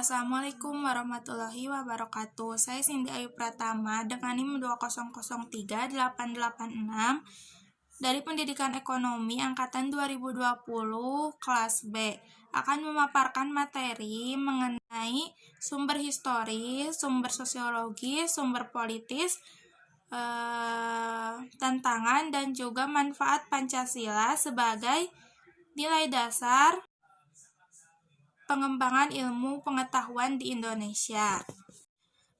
Assalamualaikum warahmatullahi wabarakatuh. Saya Cindy Ayu Pratama dengan NIM 2003886 dari Pendidikan Ekonomi Angkatan 2020 kelas B akan memaparkan materi mengenai sumber historis, sumber sosiologis, sumber politis, tantangan dan juga manfaat Pancasila sebagai nilai dasar pengembangan ilmu pengetahuan di Indonesia.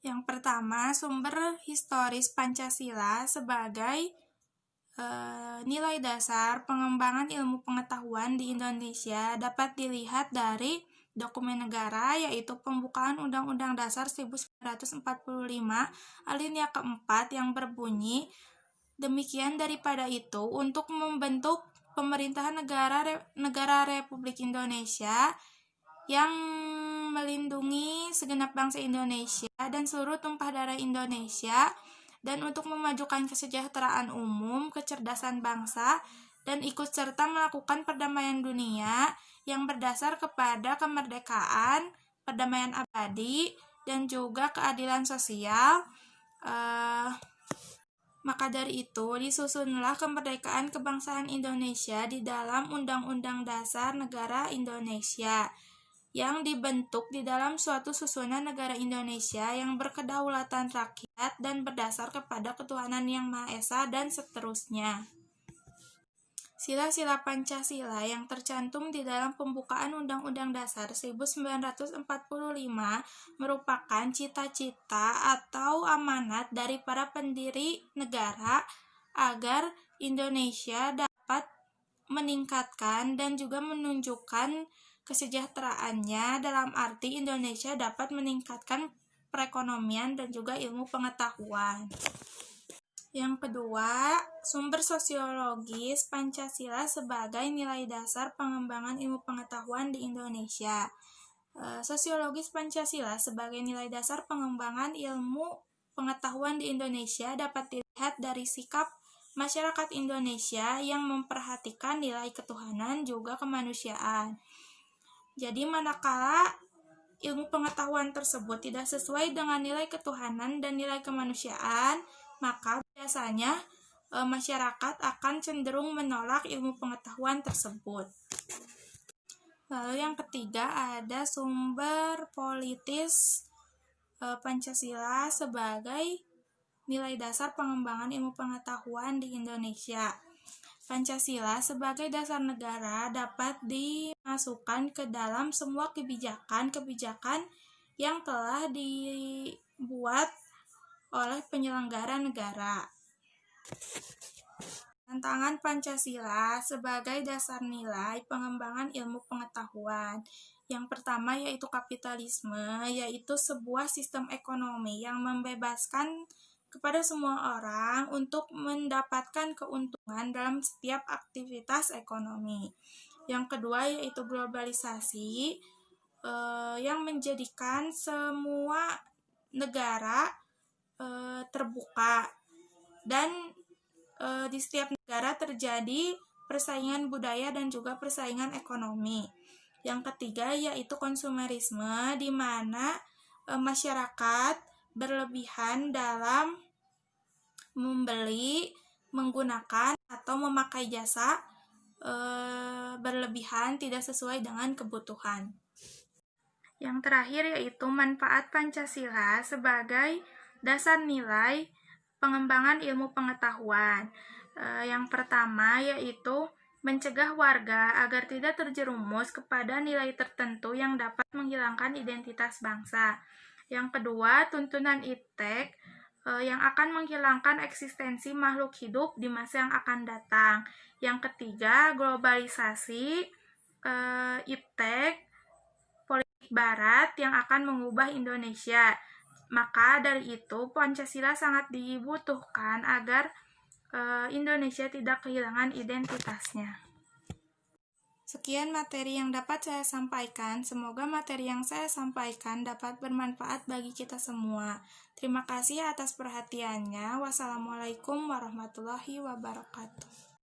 Yang pertama, sumber historis Pancasila sebagai nilai dasar pengembangan ilmu pengetahuan di Indonesia dapat dilihat dari dokumen negara, yaitu Pembukaan Undang-Undang Dasar 1945 alinea keempat yang berbunyi, demikian daripada itu, untuk membentuk pemerintahan negara Republik Indonesia yang melindungi segenap bangsa Indonesia dan seluruh tumpah darah Indonesia, dan untuk memajukan kesejahteraan umum, kecerdasan bangsa, dan ikut serta melakukan perdamaian dunia yang berdasar kepada kemerdekaan, perdamaian abadi, dan juga keadilan sosial. Maka dari itu, disusunlah kemerdekaan kebangsaan Indonesia di dalam Undang-Undang Dasar Negara Indonesia, yang dibentuk di dalam suatu susunan negara Indonesia yang berkedaulatan rakyat dan berdasar kepada ketuhanan yang Maha Esa, dan seterusnya. Sila-sila Pancasila yang tercantum di dalam Pembukaan Undang-Undang Dasar 1945 merupakan cita-cita atau amanat dari para pendiri negara agar Indonesia dapat meningkatkan dan juga menunjukkan kesejahteraannya, dalam arti Indonesia dapat meningkatkan perekonomian dan juga ilmu pengetahuan. Yang kedua, sumber sosiologis Pancasila sebagai nilai dasar pengembangan ilmu pengetahuan di Indonesia. Sosiologis Pancasila sebagai nilai dasar pengembangan ilmu pengetahuan di Indonesia dapat dilihat dari sikap masyarakat Indonesia yang memperhatikan nilai ketuhanan juga kemanusiaan. Jadi, manakala ilmu pengetahuan tersebut tidak sesuai dengan nilai ketuhanan dan nilai kemanusiaan, maka biasanya masyarakat akan cenderung menolak ilmu pengetahuan tersebut. Lalu yang ketiga, ada sumber politis Pancasila sebagai nilai dasar pengembangan ilmu pengetahuan di Indonesia. Pancasila sebagai dasar negara dapat dimasukkan ke dalam semua kebijakan yang telah dibuat oleh penyelenggara negara. Tantangan Pancasila sebagai dasar nilai pengembangan ilmu pengetahuan. Yang pertama yaitu kapitalisme, yaitu sebuah sistem ekonomi yang membebaskan kepada semua orang untuk mendapatkan keuntungan dalam setiap aktivitas ekonomi. Yang kedua yaitu globalisasi, yang menjadikan semua negara terbuka, dan di setiap negara terjadi persaingan budaya dan juga persaingan ekonomi. Yang ketiga yaitu konsumerisme, di mana masyarakat berlebihan dalam membeli, menggunakan, atau memakai jasa berlebihan tidak sesuai dengan kebutuhan. Yang terakhir yaitu manfaat Pancasila sebagai dasar nilai pengembangan ilmu pengetahuan. Yang pertama yaitu mencegah warga agar tidak terjerumus kepada nilai tertentu yang dapat menghilangkan identitas bangsa. Yang kedua, tuntunan iptek yang akan menghilangkan eksistensi makhluk hidup di masa yang akan datang. Yang ketiga, globalisasi iptek politik barat yang akan mengubah Indonesia. Maka dari itu, Pancasila sangat dibutuhkan agar Indonesia tidak kehilangan identitasnya. Sekian materi yang dapat saya sampaikan. Semoga materi yang saya sampaikan dapat bermanfaat bagi kita semua. Terima kasih atas perhatiannya. Wassalamualaikum warahmatullahi wabarakatuh.